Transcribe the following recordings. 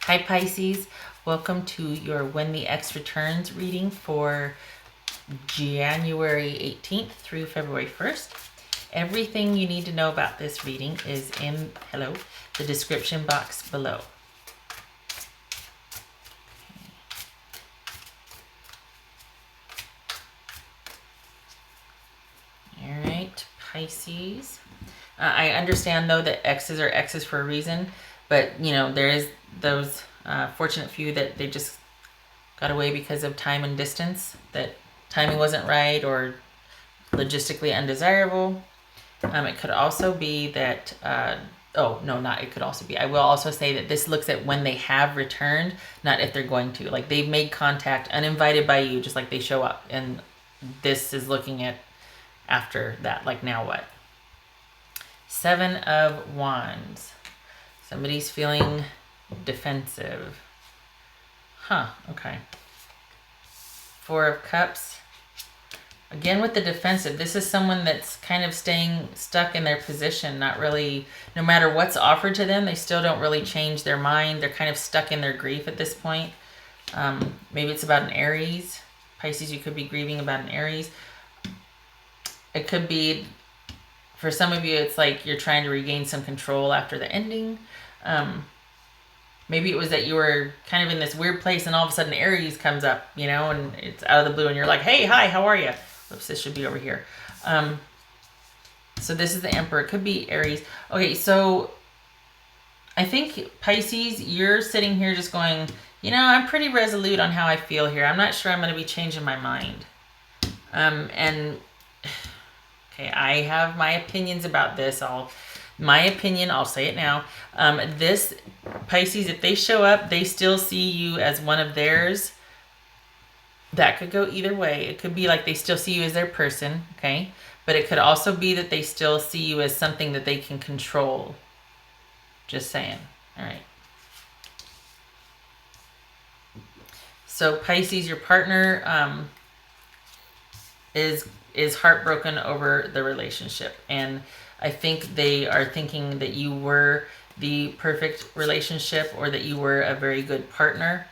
Hi Pisces, welcome to your When the X Returns reading for January 18th through February 1st. Everything you need to know about this reading is in the description box below. Alright, Pisces. I understand though that X's are X's for a reason, but you know, there is those fortunate few that they just got away because of time and distance, that timing wasn't right or logistically undesirable. It could also be that, it could also be. I will also say that this looks at when they have returned, not if they're going to. Like they've made contact uninvited by you, just like they show up. And this is looking at after that, like now what? 7 of Wands. Somebody's feeling defensive. Okay. 4 of Cups. Again with the defensive, this is someone that's kind of staying stuck in their position, not really, no matter what's offered to them, they still don't really change their mind. They're kind of stuck in their grief at this point. Maybe it's about an Aries. Pisces, you could be grieving about an Aries. It could be, for some of you, it's like you're trying to regain some control after the ending. Maybe it was that you were kind of in this weird place and all of a sudden Aries comes up, you know, and it's out of the blue and you're like, hey, hi, how are you? Oops, this should be over here. So this is the Emperor. It could be Aries. Okay, so I think Pisces, you're sitting here just going, you know, I'm pretty resolute on how I feel here. I'm not sure I'm going to be changing my mind. Okay, I have my opinions about this. I'll say it now. This Pisces, if they show up, they still see you as one of theirs. That could go either way. It could be like they still see you as their person, okay? But it could also be that they still see you as something that they can control. Just saying. All right. So Pisces, your partner is heartbroken over the relationship, and I think they are thinking that you were the perfect relationship or that you were a very good partner.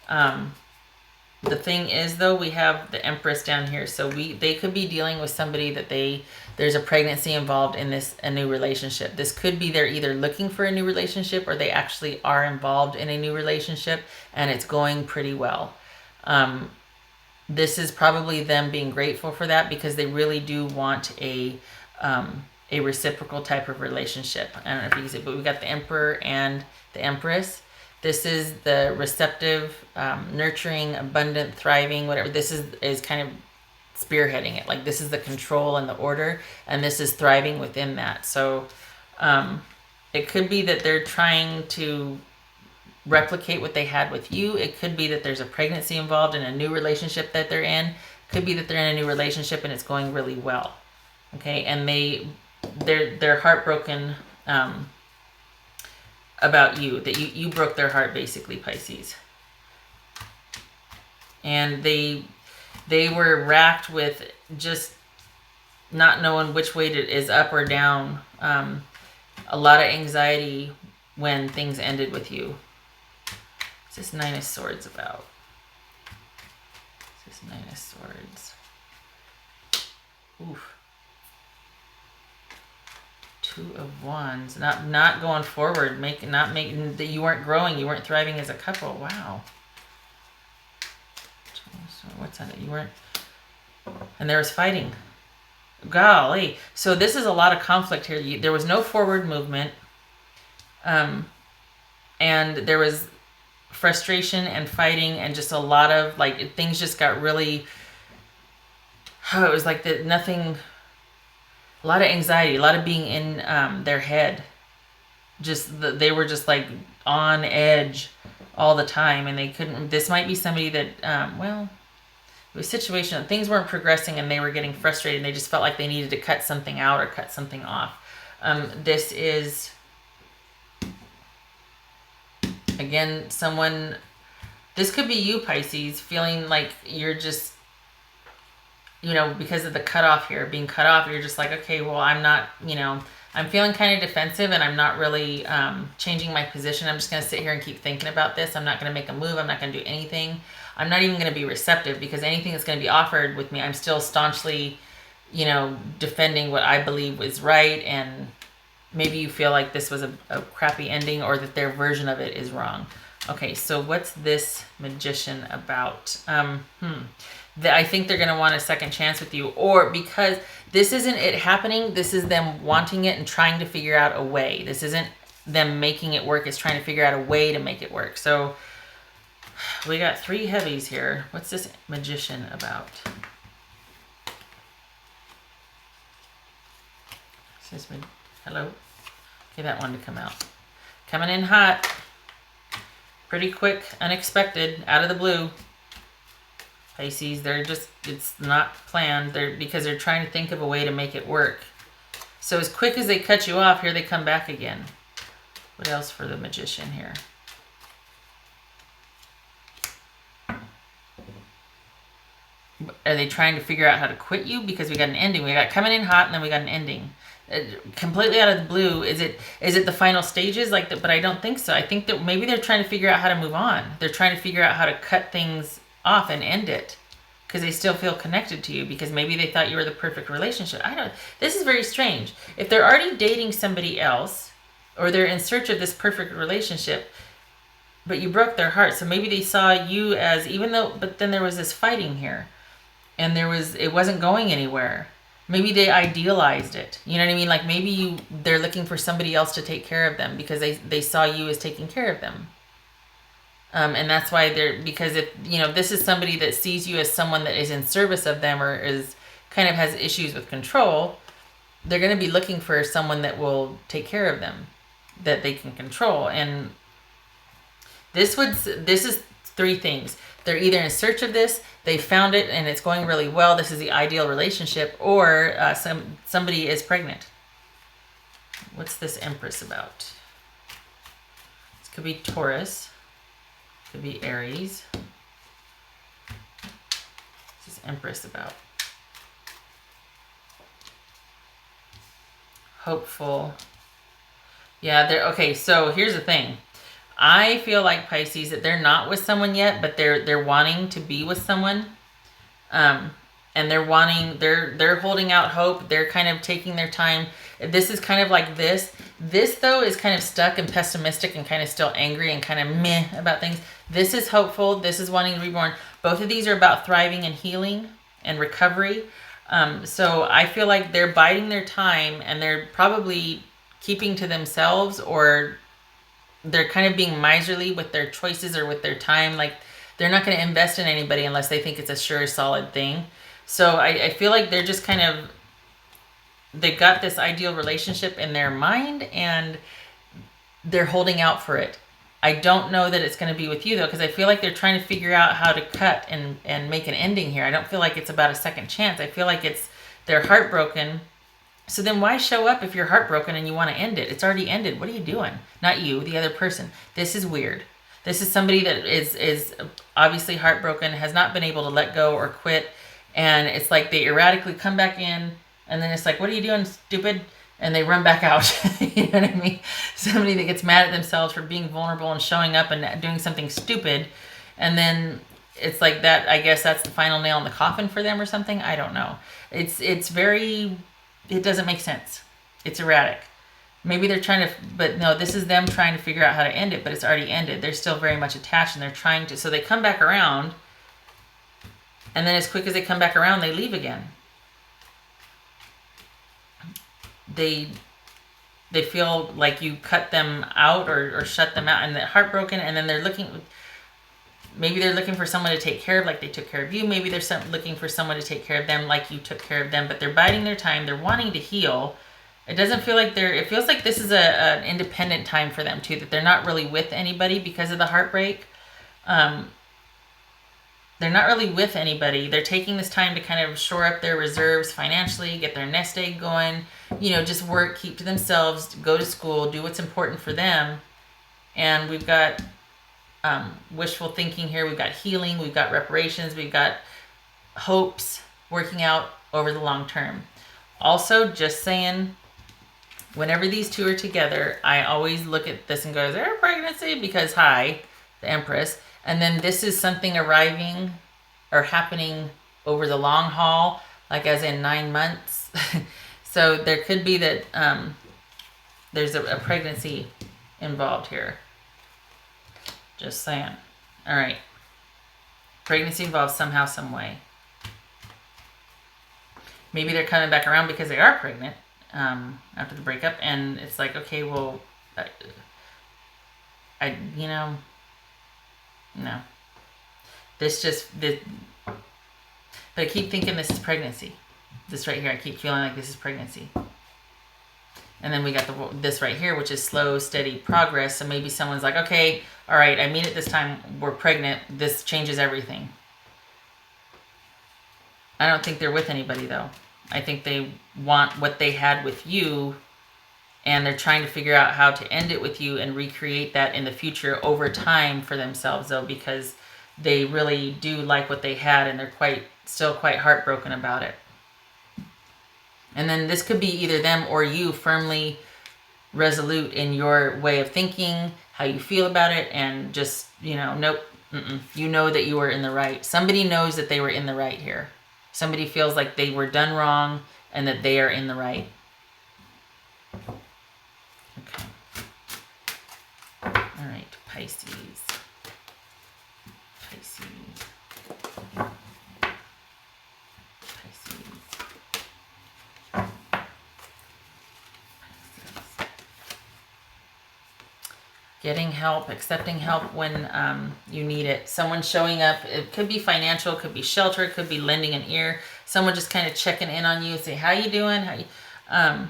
The thing is, though, we have the Empress down here, so they could be dealing with somebody that there's a pregnancy involved in a new relationship. This could be they're either looking for a new relationship or they actually are involved in a new relationship and it's going pretty well. This is probably them being grateful for that because they really do want a reciprocal type of relationship. I don't know if you can see it, but we got the Emperor and the Empress. This is the receptive, nurturing, abundant, thriving, whatever. This is kind of spearheading it. Like this is the control and the order, and this is thriving within that. So it could be that they're trying to replicate what they had with you. It could be that there's a pregnancy involved in a new relationship that they're in. It could be that they're in a new relationship and it's going really well. Okay, and they're heartbroken about you, that you broke their heart, basically, Pisces. And they were racked with just not knowing which way it is, up or down. A lot of anxiety when things ended with you. What's this 9 of Swords about? What's this 9 of Swords? Oof. 2 of Wands. Not going forward. Not making that you weren't growing. You weren't thriving as a couple. Wow. So what's that? You weren't. And there was fighting. Golly. So this is a lot of conflict here. There was no forward movement. And there was frustration and fighting and just a lot of like things just got really. Oh, it was like nothing. A lot of anxiety, a lot of being in their head. They were just like on edge all the time, and they couldn't. This might be somebody that, it was situational. Things weren't progressing, and they were getting frustrated. And they just felt like they needed to cut something out or cut something off. This is again someone. This could be you, Pisces, feeling like you're just. You know, because of the cutoff here, being cut off, you're just like, okay, well, I'm not, you know, I'm feeling kind of defensive, and I'm not really changing my position. I'm just going to sit here and keep thinking about this. I'm not going to make a move. I'm not going to do anything. I'm not even going to be receptive, because anything that's going to be offered with me, I'm still staunchly, defending what I believe is right. And maybe you feel like this was a crappy ending, or that their version of it is wrong. Okay, so what's this magician about? I think they're going to want a second chance with you, or because this isn't it happening, this is them wanting it and trying to figure out a way. This isn't them making it work, it's trying to figure out a way to make it work. So we got 3 heavies here. What's this magician about? Hello? Okay, that one to come out. Coming in hot. Pretty quick, unexpected, out of the blue. Pisces, it's not planned. Because they're trying to think of a way to make it work. So as quick as they cut you off, here they come back again. What else for the magician here? Are they trying to figure out how to quit you? Because we got an ending. We got coming in hot, and then we got an ending. Completely out of the blue. Is it the final stages like that? But I don't think so. I think that maybe they're trying to figure out how to move on. They're trying to figure out how to cut things off and end it, because they still feel connected to you, because maybe they thought you were the perfect relationship. This is very strange. If they're already dating somebody else, or they're in search of this perfect relationship, but you broke their heart, so maybe they saw you as, but then there was this fighting here, and it wasn't going anywhere. Maybe they idealized it. You know what I mean? Like maybe they're looking for somebody else to take care of them, because they saw you as taking care of them. And that's why because if, this is somebody that sees you as someone that is in service of them, or is kind of has issues with control, they're going to be looking for someone that will take care of them, that they can control. And this is 3 things. They're either in search of this, they found it and it's going really well, this is the ideal relationship, or somebody is pregnant. What's this Empress about? This could be Taurus. Could be Aries. This is Empress about? Hopeful. Yeah, okay, so here's the thing. I feel like, Pisces, that they're not with someone yet, but they're wanting to be with someone. And they're holding out hope. They're kind of taking their time. This is kind of like this. This, though, is kind of stuck and pessimistic and kind of still angry and kind of meh about things. This is hopeful. This is wanting to be reborn. Both of these are about thriving and healing and recovery. So I feel like they're biding their time, and they're probably keeping to themselves, or they're kind of being miserly with their choices or with their time. Like they're not going to invest in anybody unless they think it's a sure, solid thing. So I feel like they're just kind of, they got this ideal relationship in their mind, and they're holding out for it. I don't know that it's going to be with you, though, because I feel like they're trying to figure out how to cut and make an ending here. I don't feel like it's about a second chance. I feel like they're heartbroken. So then why show up if you're heartbroken and you want to end it? It's already ended. What are you doing? Not you, the other person. This is weird. This is somebody that is obviously heartbroken, has not been able to let go or quit. And it's like they erratically come back in, and then it's like, what are you doing, stupid? And they run back out. You know what I mean? Somebody that gets mad at themselves for being vulnerable and showing up and doing something stupid. And then it's like that, I guess that's the final nail in the coffin for them or something. I don't know. It's very, it doesn't make sense. It's erratic. Maybe they're trying to, but no, this is them trying to figure out how to end it, but it's already ended. They're still very much attached, and they're trying to, so they come back around, and then as quick as they come back around, they leave again. They feel like you cut them out or shut them out, and they're heartbroken, and then maybe they're looking for someone to take care of like they took care of you. Maybe they're looking for someone to take care of them like you took care of them, but they're biding their time. They're wanting to heal. It doesn't feel like it feels like this is an independent time for them too, that they're not really with anybody because of the heartbreak. They're not really with anybody. They're taking this time to kind of shore up their reserves financially, get their nest egg going, just work, keep to themselves, go to school, do what's important for them. And we've got wishful thinking here. We've got healing. We've got reparations. We've got hopes working out over the long term. Also, just saying, whenever these two are together, I always look at this and go, is there a pregnancy? Because hi, the Empress. And then this is something arriving or happening over the long haul, like as in 9 months. So there could be that there's a pregnancy involved here. Just saying. All right. Pregnancy involved somehow, some way. Maybe they're coming back around because they are pregnant after the breakup, and it's like, okay, well, no. But I keep thinking this is pregnancy. This right here, I keep feeling like this is pregnancy. And then we got this right here, which is slow, steady progress. So maybe someone's like, okay, all right, I mean it this time. We're pregnant. This changes everything. I don't think they're with anybody, though. I think they want what they had with you, and they're trying to figure out how to end it with you and recreate that in the future over time for themselves, though, because they really do like what they had, and they're still quite heartbroken about it. And then this could be either them or you firmly resolute in your way of thinking, how you feel about it, and just, nope, you know that you were in the right. Somebody knows that they were in the right here. Somebody feels like they were done wrong and that they are in the right. Okay. All right, Pisces. Getting help, accepting help when you need it. Someone showing up. It could be financial, could be shelter, could be lending an ear. Someone just kind of checking in on you, say, "How you doing? I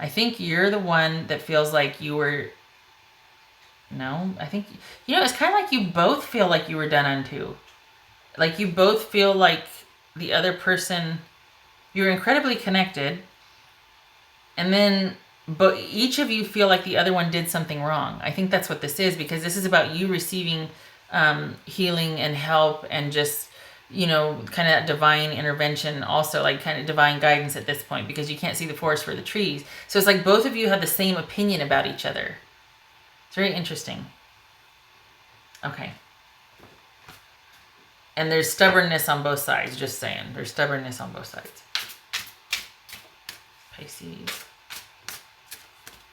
think you're the one that feels like you were. No, I think it's kind of like you both feel like you were done unto. Like you both feel like the other person. You're incredibly connected, and then. But each of you feel like the other one did something wrong. I think that's what this is, because this is about you receiving healing and help and just, kind of that divine intervention, also like kind of divine guidance at this point, because you can't see the forest for the trees. So it's like both of you have the same opinion about each other. It's very interesting. Okay. And there's stubbornness on both sides, just saying. There's stubbornness on both sides. Pisces.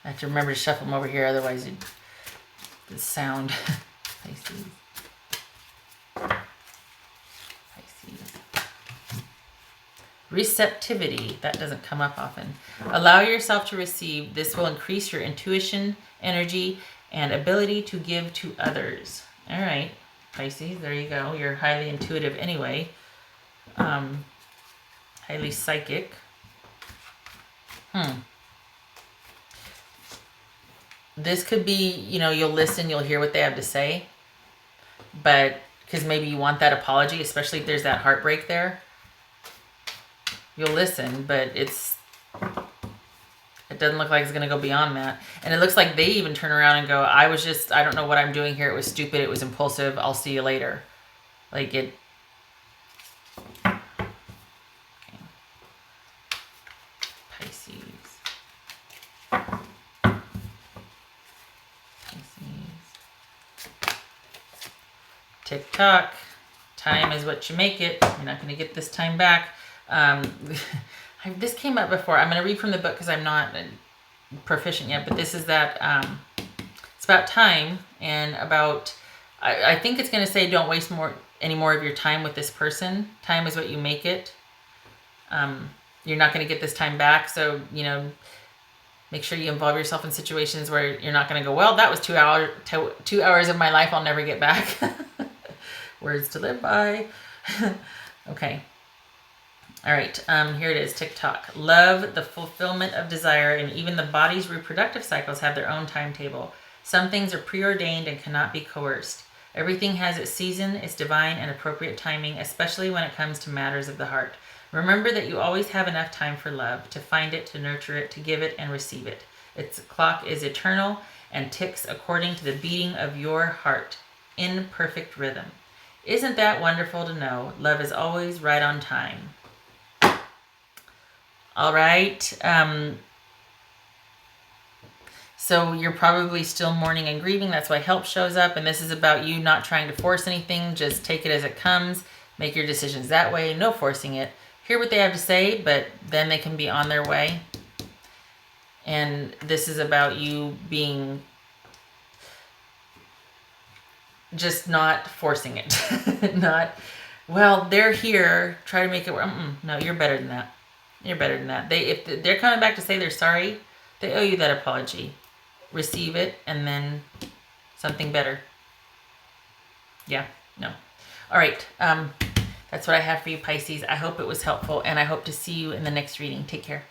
I have to remember to shuffle them over here, otherwise the sound. Pisces. Receptivity. That doesn't come up often. Allow yourself to receive. This will increase your intuition, energy, and ability to give to others. All right, Pisces, there you go. You're highly intuitive anyway. Highly psychic. This could be, you'll listen, you'll hear what they have to say, but because maybe you want that apology, especially if there's that heartbreak there. You'll listen, but it doesn't look like it's going to go beyond that. And it looks like they even turn around and go, I don't know what I'm doing here. It was stupid. It was impulsive. I'll see you later. Like it. Okay. Pisces. Tick-tock. Time is what you make it. You're not going to get this time back. This came up before. I'm going to read from the book because I'm not proficient yet, but this is that it's about time and about, I think it's going to say don't waste any more of your time with this person. Time is what you make it. You're not going to get this time back, so, make sure you involve yourself in situations where you're not going to go, well, that was 2 hours of my life I'll never get back. Words to live by. Okay. All right. Here it is. TikTok. Love, the fulfillment of desire, and even the body's reproductive cycles have their own timetable. Some things are preordained and cannot be coerced. Everything has its season, its divine and appropriate timing, especially when it comes to matters of the heart. Remember that you always have enough time for love, to find it, to nurture it, to give it, and receive it. Its clock is eternal and ticks according to the beating of your heart, in perfect rhythm. Isn't that wonderful to know? Love is always right on time. All right. So you're probably still mourning and grieving. That's why help shows up. And this is about you not trying to force anything. Just take it as it comes. Make your decisions that way. No forcing it. Hear what they have to say, but then they can be on their way. And this is about you being just not forcing it. Not, well, they're here. Try to make it work. No, you're better than that. You're better than that. If they're coming back to say they're sorry, they owe you that apology. Receive it, and then something better. Yeah, no. All right. That's what I have for you, Pisces. I hope it was helpful, and I hope to see you in the next reading. Take care.